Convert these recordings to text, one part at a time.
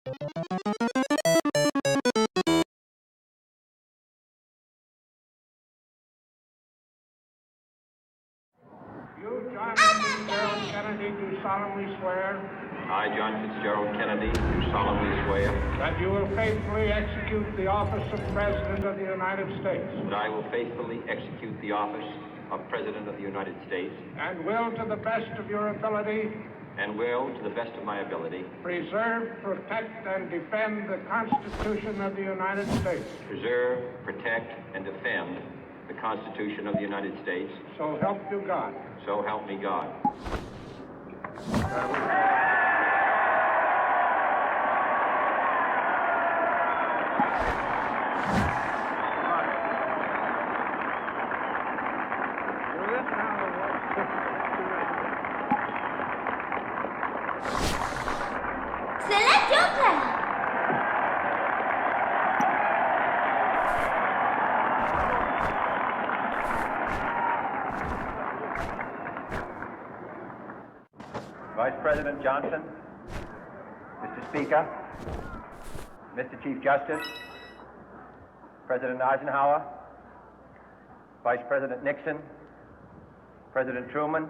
You, John Fitzgerald Kennedy, do solemnly swear. I, John Fitzgerald Kennedy, do solemnly swear. That you will faithfully execute the office of President of the United States. That I will faithfully execute the office of President of the United States. And will, to the best of your ability. And will, to the best of my ability. Preserve, protect, and defend the Constitution of the United States. Preserve, protect, and defend the Constitution of the United States. So help you God. So help me God. Select your player. Vice President Johnson, Mr. Speaker, Mr. Chief Justice, President Eisenhower, Vice President Nixon, President Truman,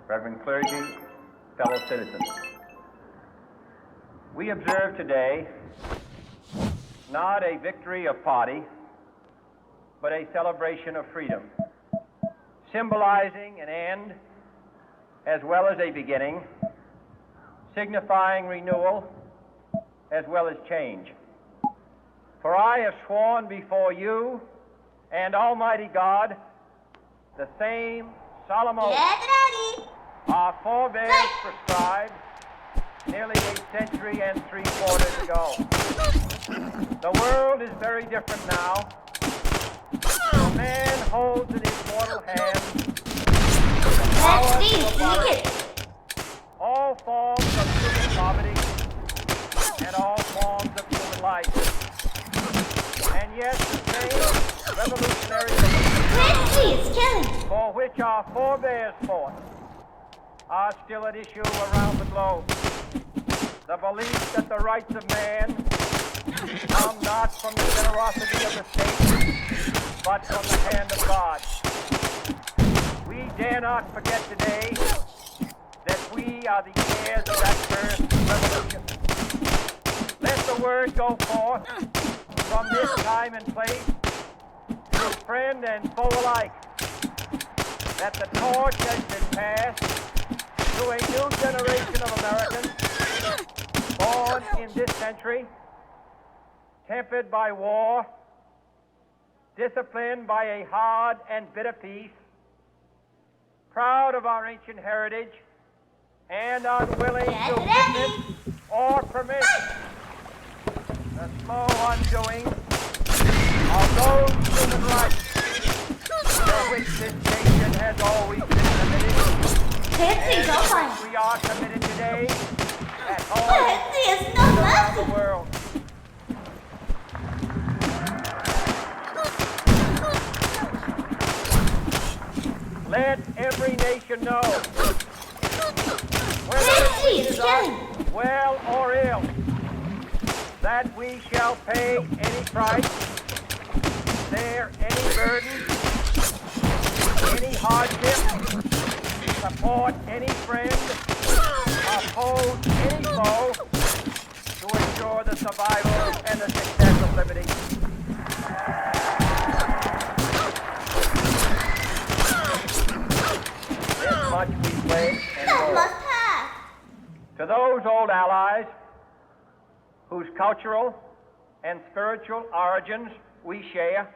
Reverend clergy, fellow citizens. We observe today not a victory of party, but a celebration of freedom, symbolizing an end as well as a beginning, signifying renewal as well as change. For I have sworn before you and Almighty God the same solemn oath our forebears prescribed nearly a century and 3/4 ago. The world is very different now. A man holds in his mortal hand all forms of human poverty and all forms of human life. And yet the same revolutionary movements for which our forebears fought are still at issue around the globe. The belief that the rights of man come not from the generosity of the state, but from the hand of God. We dare not forget today that we are the heirs of that first revolution. Let the word go forth from this time and place to friend and foe alike that the torch has been passed to a new generation of Americans born in this century, tempered by war, disciplined by a hard and bitter peace, proud of our ancient heritage, and unwilling to witness or permit the slow undoing of those human rights for which this nation has always been committed. And we are committed today at home and around the world. Let every nation know, whether it is well or ill, that we shall pay any price, bear any burden, any hardship, support any friend, oppose any foe, to ensure the survival and the success of liberty. This much we pledge and more. To those old allies whose cultural and spiritual origins we share,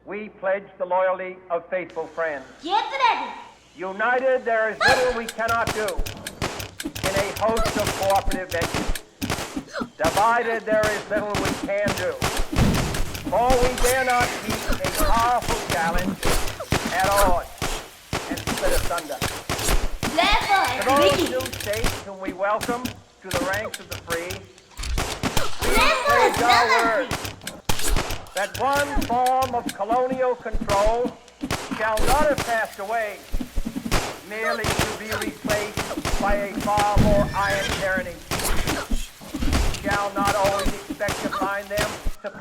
we pledge the loyalty of faithful friends. Get ready. United, there is little we cannot do in a host of cooperative ventures. Divided, there is little we can do. For we dare not keep a powerful challenge at odds and split asunder. To those new states whom we welcome to the ranks of the free, we pledge our word that one form of colonial control shall not have passed away, merely to be replaced by a far more iron tyranny.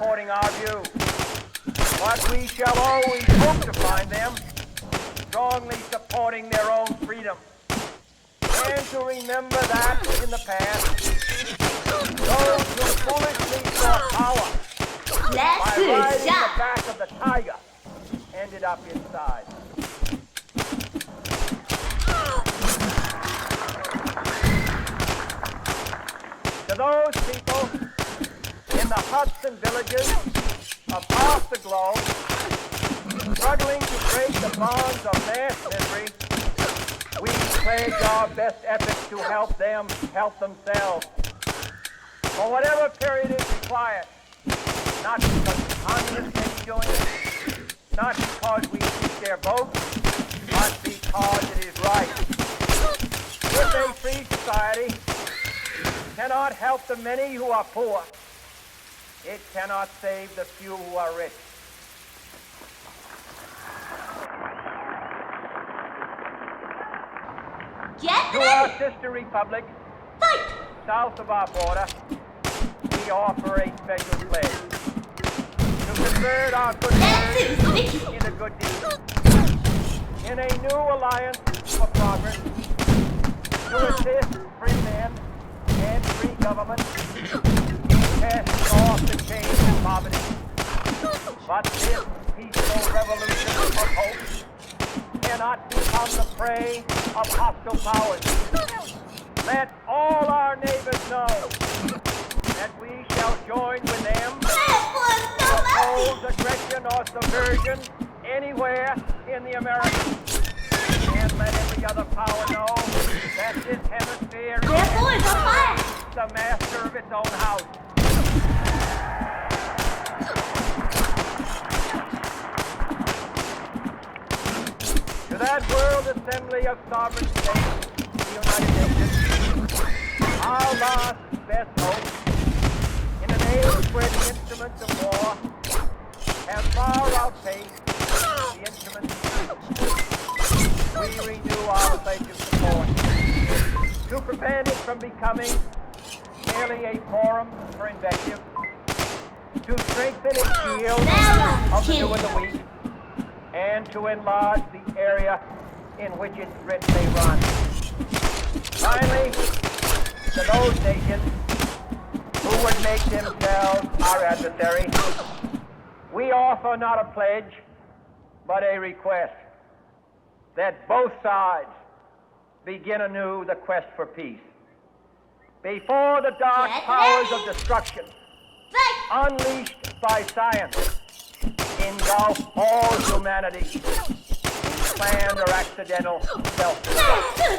supporting our view. But we shall always hope to find them strongly supporting their own freedom. And to remember that in the past, those who foolishly sought power by riding the back of the tiger ended up inside. To those people in the huts and villages of half the globe, struggling to break the bonds of mass misery, we pledge our best efforts to help them help themselves. For whatever period is required, not because the communists may be doing it, not because we seek their votes, but because it is right. If a free society cannot help the many who are poor, it cannot save the few who are rich. To our sister republic, south of our border, we offer a special pledge to convert our good words into good deeds, in a new alliance for progress, to assist free men and free government in casting off the chains of poverty. But this peaceful revolution of hope cannot become the prey of hostile powers. Let all our neighbors know that we shall join with them to oppose aggression or subversion anywhere in the Americas. And let every other power know that this hemisphere is the master of its own house. To that World Assembly of Sovereign States, the United Nations, our last best hope, in an age where the instruments of war have far outpaced the instruments of peace, we renew our pledge of support to prevent it from becoming merely a forum for invective, to strengthen its shield of the new and the weak, and to enlarge the area in which its threats may run. Finally, to those nations who would make themselves our adversary, we offer not a pledge, but a request that both sides begin anew the quest for peace. Before the dark powers of destruction, unleashed by science, engulf all humanity in planned or accidental self-destruction.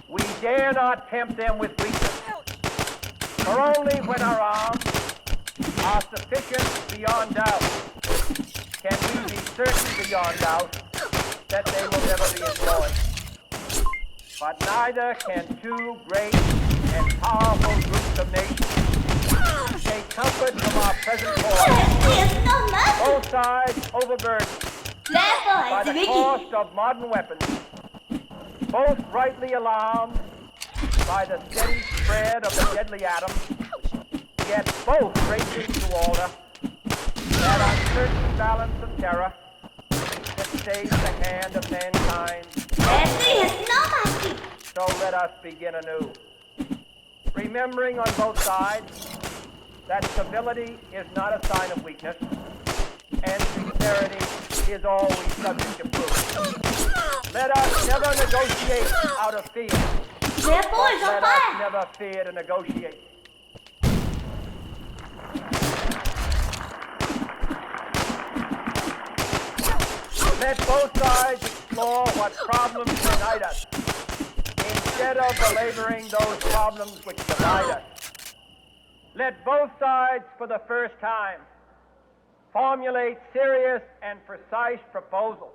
We dare not tempt them with weakness, for only when our arms are sufficient beyond doubt can we be certain beyond doubt that they will never be employed. But neither can two great and powerful groups of nations take comfort from our present course. Both sides overburdened by the cost of modern weapons, both rightly alarmed by the steady spread of the deadly atom, yet both racing to alter that uncertain balance of terror that stays the hand of mankind. So let us begin anew, remembering on both sides that civility is not a sign of weakness, and sincerity is always subject to proof. Let us never negotiate out of fear. Let us never fear to negotiate. Let both sides explore what problems unite us, instead of belaboring those problems which divide us. Let both sides, for the first time, formulate serious and precise proposals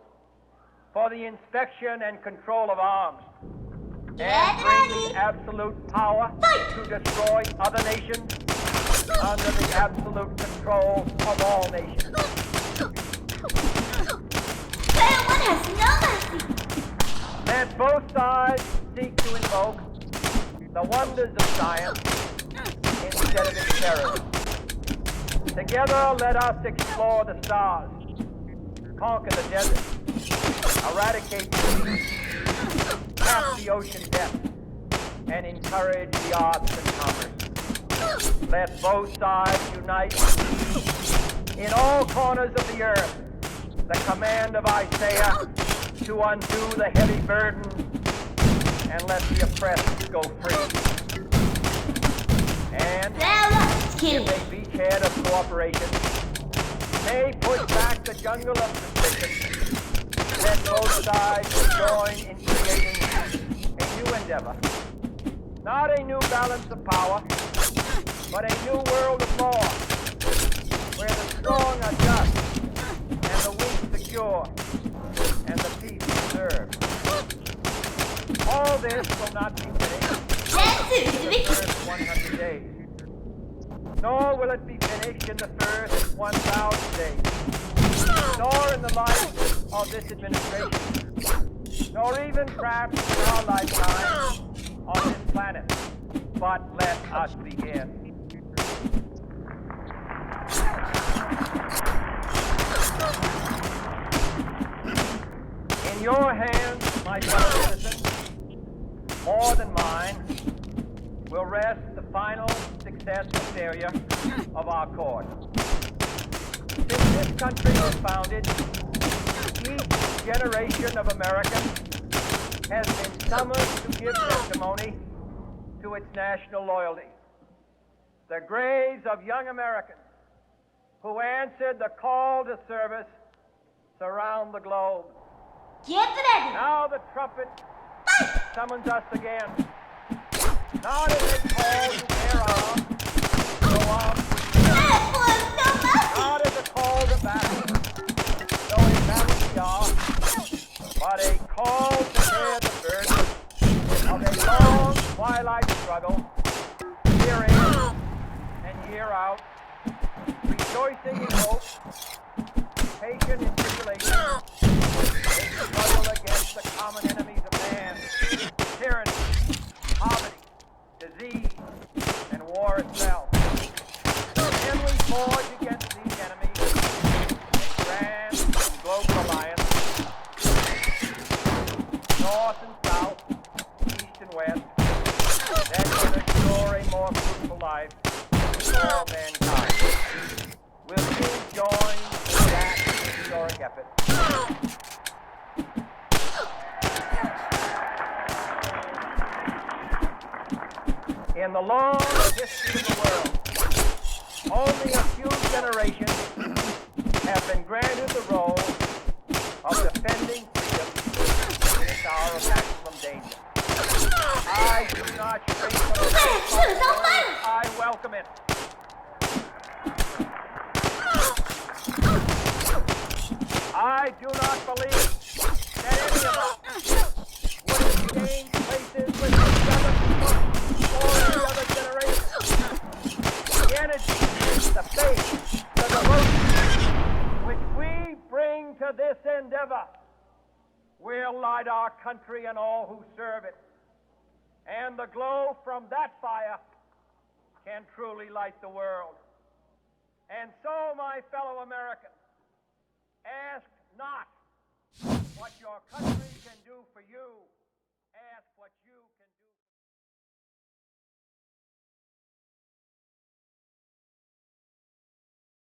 for the inspection and control of arms, and bring the absolute power to destroy other nations under the absolute control of all nations. Let both sides seek to invoke the wonders of science instead of its terrors. Together, let us explore the stars, conquer the desert, eradicate disease, map the ocean depth, and encourage the arts and commerce. Let both sides unite in all corners of the earth. The command of Isaiah to undo the heavy burden and let the oppressed go free. And if a beachhead of cooperation may push back the jungle of suspicion, let both sides join in creating a new endeavor. Not a new balance of power, but a new world of law, where the strong are just, and the weak secure, and the peace preserved. All this will not be finished in the first 100 days, nor will it be finished in the first 1,000 days, nor in the life of this administration, nor even perhaps in our lifetime on this planet. But let us begin. In your hands, my fellow citizens, more than mine, will rest the final success or failure of our court. Since this country was founded, each generation of Americans has been summoned to give testimony to its national loyalty. The graves of young Americans who answered the call to service surround the globe. Get ready. Now the trumpet summons us again. Not as a call to bear arms, go armed with That was so much. not as a call to battle, though in battle we are, but a call to bear the burden of a long twilight struggle, year in and year out, rejoicing in hope, patient in tribulation, a struggle against the common enemies of man, tyranny, poverty, disease, and war itself. And we forge against these enemies a grand and global alliance, north and south, east and west, that can assure a more fruitful life for all mankind. Will you join in that historic effort? In the long history of the world, only a few generations have been granted the role of defending freedom in its hour of maximum danger. I do not shrink from the I welcome it. I do not believe that any of us would have gained places with each other or any other generation. The energy, the faith, the devotion which we bring to this endeavor will light our country and all who serve it. And the glow from that fire can truly light the world. And so, my fellow Americans, ask not what your country can do for you,